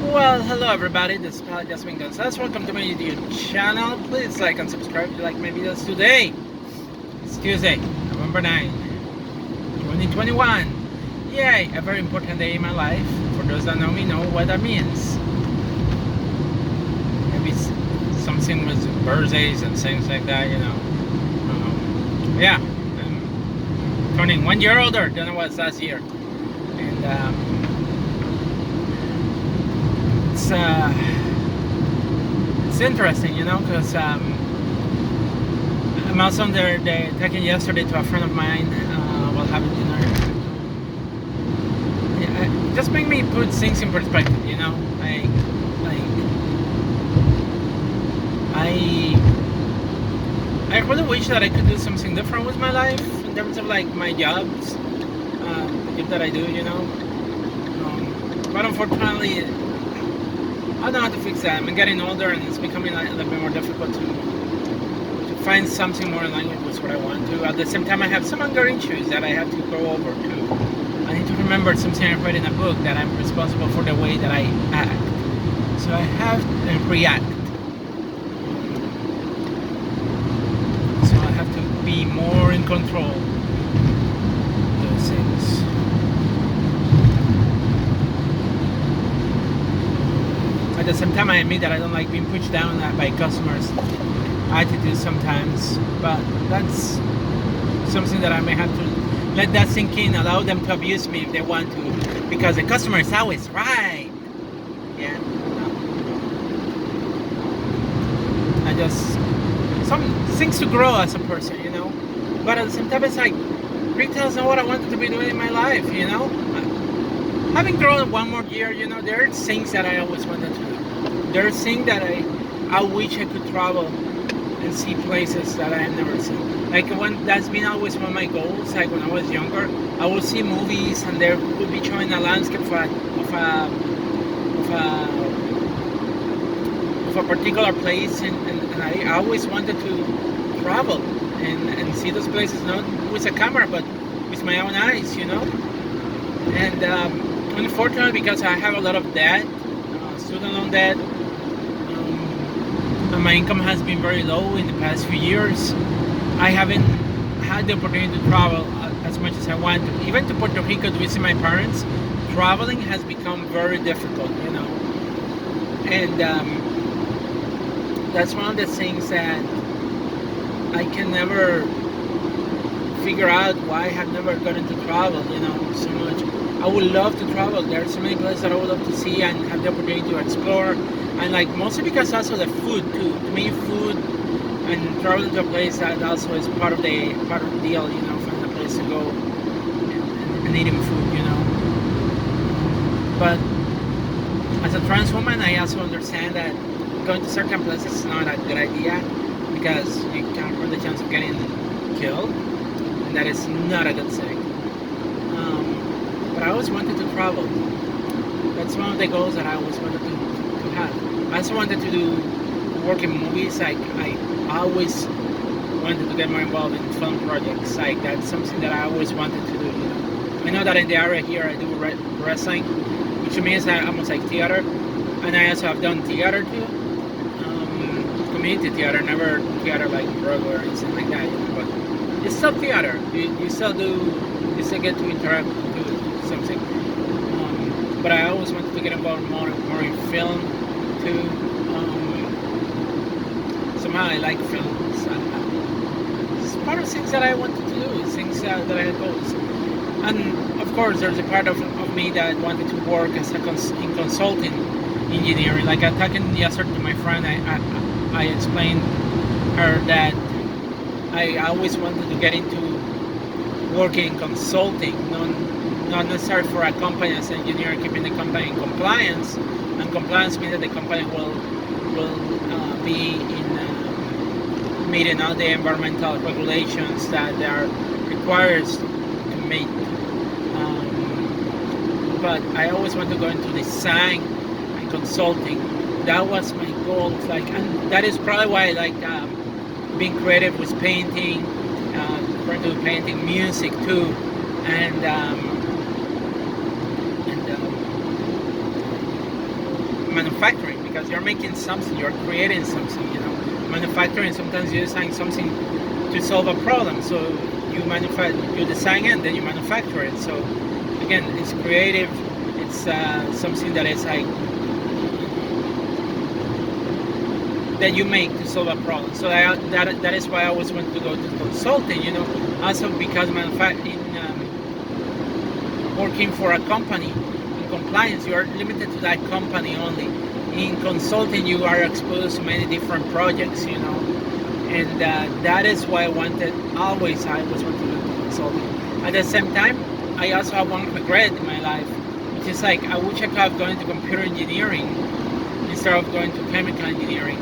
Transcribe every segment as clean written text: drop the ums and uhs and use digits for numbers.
Well, hello everybody, this is Pal Jasmine Gonzalez. Welcome to my YouTube channel. Please like and subscribe if you like my videos today. It's Tuesday, November 9, 2021. Yay, a very important day in my life. For those that know me know what that means. Maybe it's something with birthdays and things like that, yeah, I'm turning 1 year older than I was last year. And it's interesting, because I'm also there. They taken yesterday to a friend of mine while having dinner. Yeah, it just make me put things in perspective, I really wish that I could do something different with my life in terms of like my jobs, the job that I do, but unfortunately I don't know how to fix that. I'm getting older and it's becoming a little bit more difficult to find something more in line with what I want to. At the same time, I have some anger issues that I have to go over too. I need to remember something I read in a book, that I'm responsible for the way that I act. So I have to react. So I have to be more in control of those things. At the same time, I admit that I don't like being pushed down by customers' attitudes sometimes, but that's something that I may have to let that sink in, allow them to abuse me if they want to, because the customer is always right. Yeah. I just, some things to grow as a person, but at the same time, it's like retail is not what I wanted to be doing in my life, Having grown one more year, there are things that I always wanted to do. There are things that I wish I could travel and see places that I have never seen. Like that's been always one of my goals. Like when I was younger, I would see movies and they would be showing a landscape of a particular place, and I always wanted to travel and see those places, not with a camera, but with my own eyes, And unfortunately, because I have a lot of debt, student loan debt, and my income has been very low in the past few years, I haven't had the opportunity to travel as much as I want to. Even to Puerto Rico to visit my parents, traveling has become very difficult, And that's one of the things that I can never figure out why I have never gotten to travel, so much. I would love to travel. There are so many places that I would love to see and have the opportunity to explore. And like mostly because also the food too. To me, food and traveling to a place that also is part of the deal. Finding a place to go and eating food. But as a trans woman, I also understand that going to certain places is not a good idea because you can run the chance of getting killed, and that is not a good thing. But I always wanted to travel. That's one of the goals that I always wanted to have. I also wanted to work in movies. I always wanted to get more involved in film projects. Like that's something that I always wanted to do. I know that in the area here I do wrestling, which means I almost like theater, and I also have done theater too. Community theater, never theater like Broadway or anything like that. But it's still theater. You still get to interact with something. But I always wanted to get involved more in film too. Somehow I like films. It's part of things that I wanted to do. Things that I had goals. And of course, there's a part of me that wanted to work as in consulting engineering. Like I talking yesterday to my friend, I explained her that I always wanted to get into working in consulting, not necessarily for a company as an engineer, keeping the company in compliance. And compliance means that the company will be in meeting all the environmental regulations that they are required to meet. But I always want to go into design and consulting. That was my goal. And that is probably why I like being creative with painting, trying to do painting, music too, and manufacturing, because you're making something, you're creating something. Manufacturing, sometimes you design something to solve a problem, so you design it and then you manufacture it. So again, it's creative. It's something that is like that you make to solve a problem. So that is why I always want to go to consulting. Also because working for a company in compliance, you are limited to that company only. In consulting, you are exposed to many different projects. And that is why I always wanted to do consulting. At the same time, I also have one regret in my life, which is like I wish I could have gone into computer engineering instead of going to chemical engineering,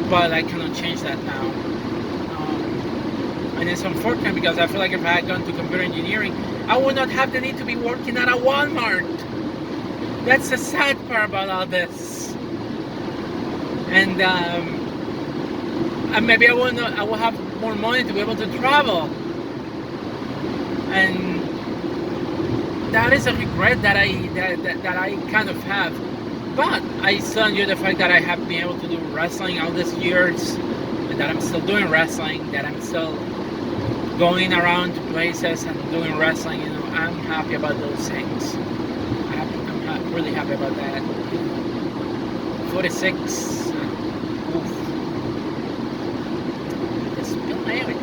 but I cannot change that now. And it's unfortunate because I feel like if I had gone to computer engineering, I would not have the need to be working at a Walmart. That's the sad part about all this. And maybe I will have more money to be able to travel. And that is a regret that I kind of have. But I still enjoy the fact that I have been able to do wrestling all these years, and that I'm still doing wrestling, that I'm still going around to places and doing wrestling. I'm happy about those things. I'm really happy about that. 46. Oof. Just spilled my anyway.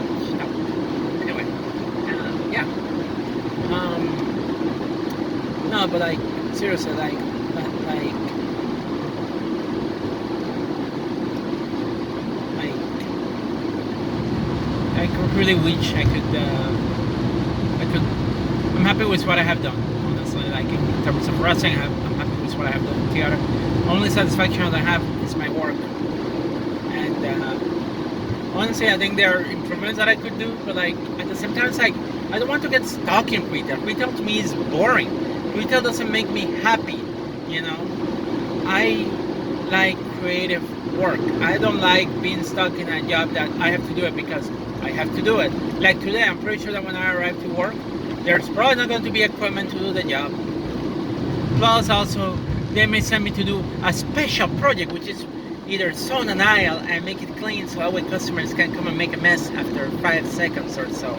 Yeah. No, but like seriously, like I really wish I could. I'm happy with what I have done. Honestly, like in terms of wrestling, I'm happy with what I have done in theater. Only satisfaction that I have is my work. And honestly, I think there are improvements that I could do. But like at the same time, it's like I don't want to get stuck in retail. Retail to me is boring. Retail doesn't make me happy. I like creative work. I don't like being stuck in a job that I have to do it because I have to do it. Like today, I'm pretty sure that when I arrive to work, there's probably not going to be equipment to do the job. Plus, also, they may send me to do a special project, which is either zone an aisle and make it clean so that way customers can come and make a mess after 5 seconds or so.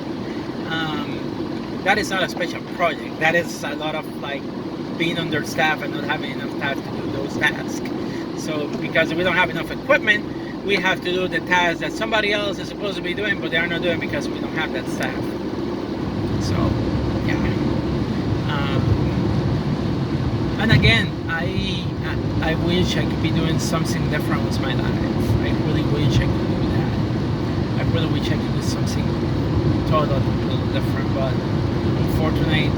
That is not a special project. That is a lot of like being understaffed and not having enough staff to do those tasks. So because we don't have enough equipment, we have to do the tasks that somebody else is supposed to be doing, but they are not doing because we don't have that staff. So, yeah. And again, I wish I could be doing something different with my life. I really wish I could do that. I really wish I could do something totally different, but unfortunately,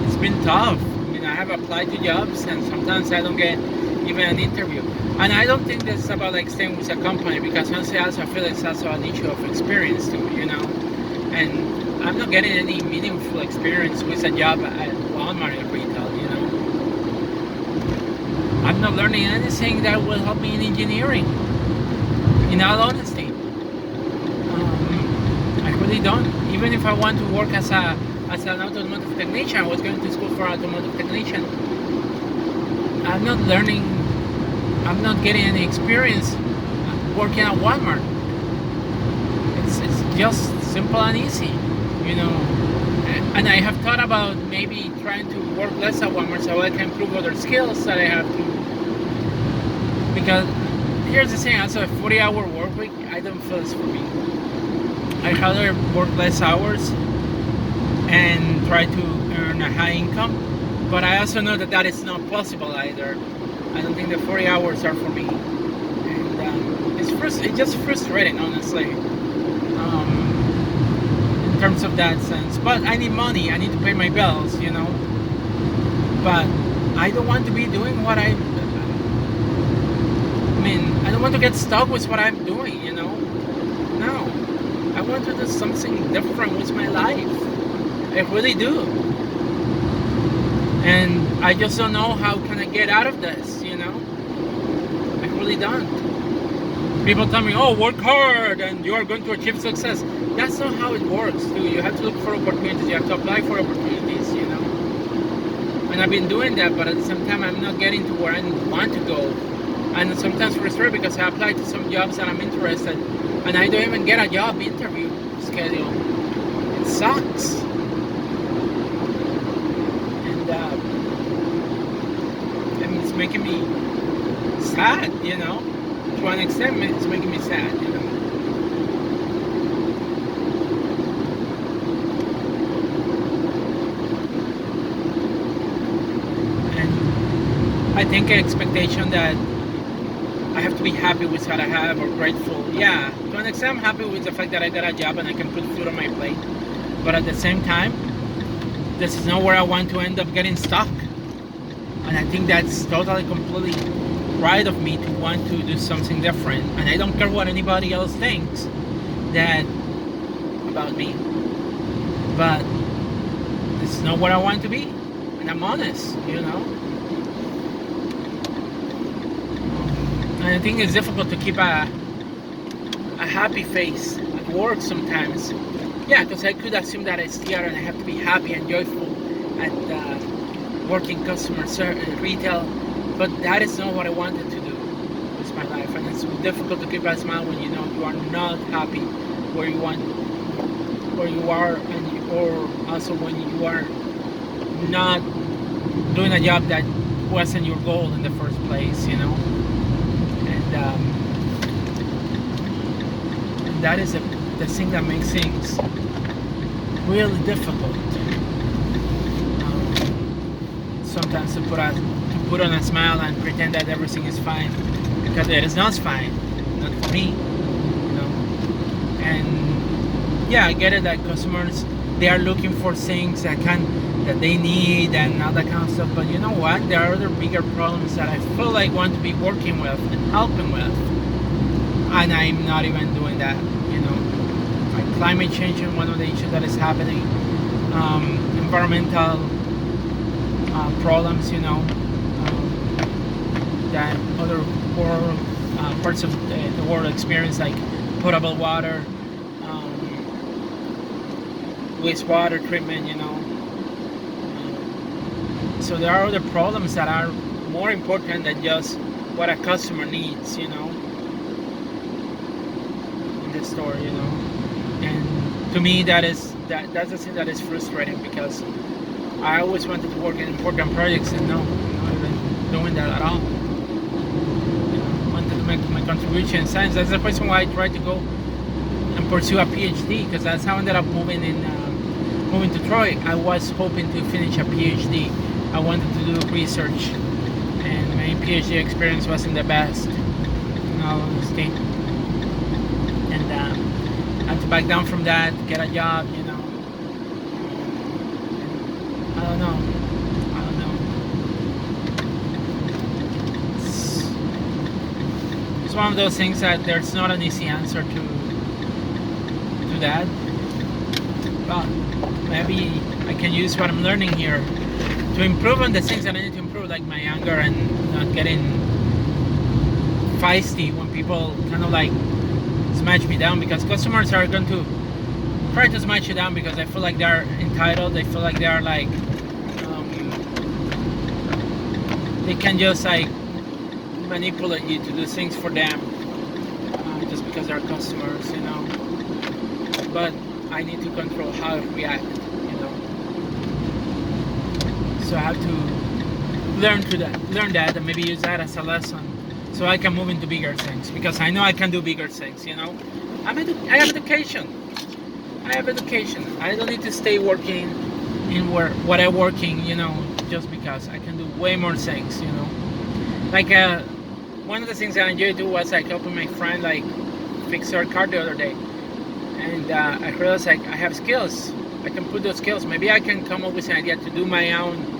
it's been tough. I have applied to jobs and sometimes I don't get even an interview. And I don't think this is about like staying with a company, because honestly also I feel it's also an issue of experience too, And I'm not getting any meaningful experience with a job at Walmart or retail, I'm not learning anything that will help me in engineering, in all honesty. I really don't. Even if I want to work as an automotive technician, I was going to school for automotive technician. I'm not learning, I'm not getting any experience working at Walmart. It's just simple and easy, And I have thought about maybe trying to work less at Walmart so I can improve other skills that I have to. Because here's the thing, also a 40-hour work week, I don't feel it's for me. I'd rather work less hours and try to earn a high income, but I also know that is not possible either. I don't think the 40 hours are for me, and it's just frustrating, honestly, in terms of that sense. But I need money, I need to pay my bills, but I don't want to be doing what I don't want to get stuck with what I'm doing, No, I want to do something different with my life. I really do. And I just don't know how can I get out of this, I really don't. People tell me, oh, work hard and you are going to achieve success. That's not how it works, too. You have to look for opportunities. You have to apply for opportunities, and I've been doing that, but at the same time I'm not getting to where I want to go, and sometimes frustrated because I apply to some jobs that I'm interested, and I don't even get a job interview schedule. It sucks. And it's making me sad, to an extent. It's making me sad, and I think an expectation that I have to be happy with what I have or grateful. Yeah, to an extent I'm happy with the fact that I got a job and I can put food on my plate, but at the same time this is not where I want to end up getting stuck. And I think that's totally, completely right of me to want to do something different. And I don't care what anybody else thinks that about me. But this is not where I want to be. And I'm honest, And I think it's difficult to keep a happy face at work sometimes. Yeah, because I could assume that it's here and I have to be happy and joyful at working customer retail, but that is not what I wanted to do with my life. And it's difficult to keep a smile when you are not happy where you are, or also when you are not doing a job that wasn't your goal in the first place, And that is the thing that makes things really difficult. Sometimes to put on a smile and pretend that everything is fine, because it is not fine, not for me, And yeah, I get it that customers, they are looking for things that they need and all that kind of stuff. But you know what? There are other bigger problems that I feel like want to be working with and helping with, and I'm not even doing that. Like climate change is one of the issues that is happening. Environmental problems, that other world parts of the world experience, like potable water, wastewater treatment, so there are other problems that are more important than just what a customer needs, in the store, And to me, that's the thing that is frustrating, because I always wanted to work in important projects, and no, I'm not even doing that at all. I wanted to make my contribution in science. That's the reason why I tried to go and pursue a PhD, because that's how I ended up moving to Troy. I was hoping to finish a PhD. I wanted to do research, and my PhD experience wasn't the best, in all honesty. And I had to back down from that, get a job, I don't know. It's one of those things that there's not an easy answer to that. But maybe I can use what I'm learning here to improve on the things that I need to improve, like my anger and not getting feisty when people kind of like smash me down, because customers are going to try to smash you down because they feel like they're entitled. They feel like they are like they can just like manipulate you to do things for them, just because they're customers, But I need to control how I react, So I have to learn that, and maybe use that as a lesson, so I can move into bigger things, because I know I can do bigger things. I have education. I don't need to stay working in what I'm working, just because I can do way more things, Like one of the things that I enjoy do was like helping my friend like fix her car the other day, and I realized like I have skills. I can put those skills. Maybe I can come up with an idea to do my own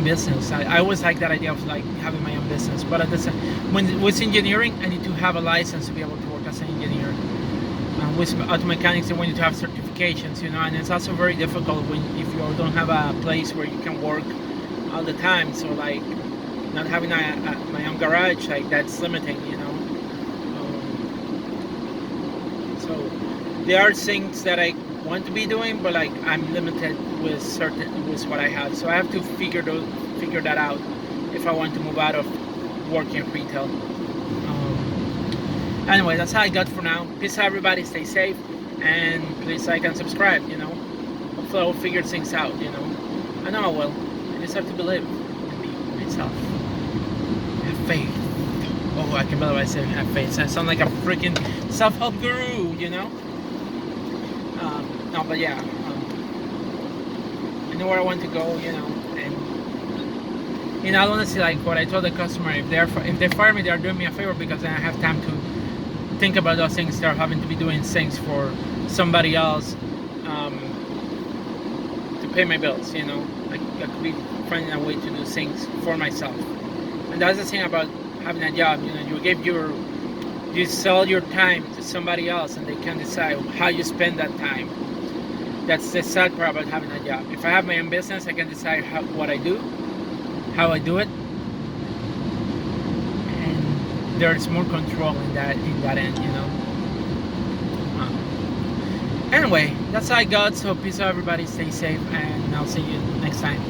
business. I always like that idea of like having my own business, but at the same, with engineering, I need to have a license to be able to work as an engineer. With auto mechanics, you need to have certifications, and it's also very difficult if you don't have a place where you can work all the time. So like not having my own garage, like that's limiting, So there are things that I want to be doing, but like I'm limited with what I have. So I have to figure that out if I want to move out of working retail. Anyway, that's all I got for now. Peace out, everybody. Stay safe, and please like and subscribe. Hopefully I'll figure things out. I know I will. I just have to believe in me, myself. Have faith. Oh, I can believe I said have faith. I sound like a freaking self-help guru. No, but yeah. I know where I want to go. And honestly, like what I told the customer, if they fire me, they're doing me a favor, because then I have time to think about those things. They're having to be doing things for somebody else to pay my bills. I could be finding a way to do things for myself. And that's the thing about having a job. You sell your time to somebody else, and they can decide how you spend that time. That's the sad part about having a job. If I have my own business, I can decide what I do, how I do it, and there's more control in that end. Anyway, that's all I got. So peace out, everybody. Stay safe, and I'll see you next time.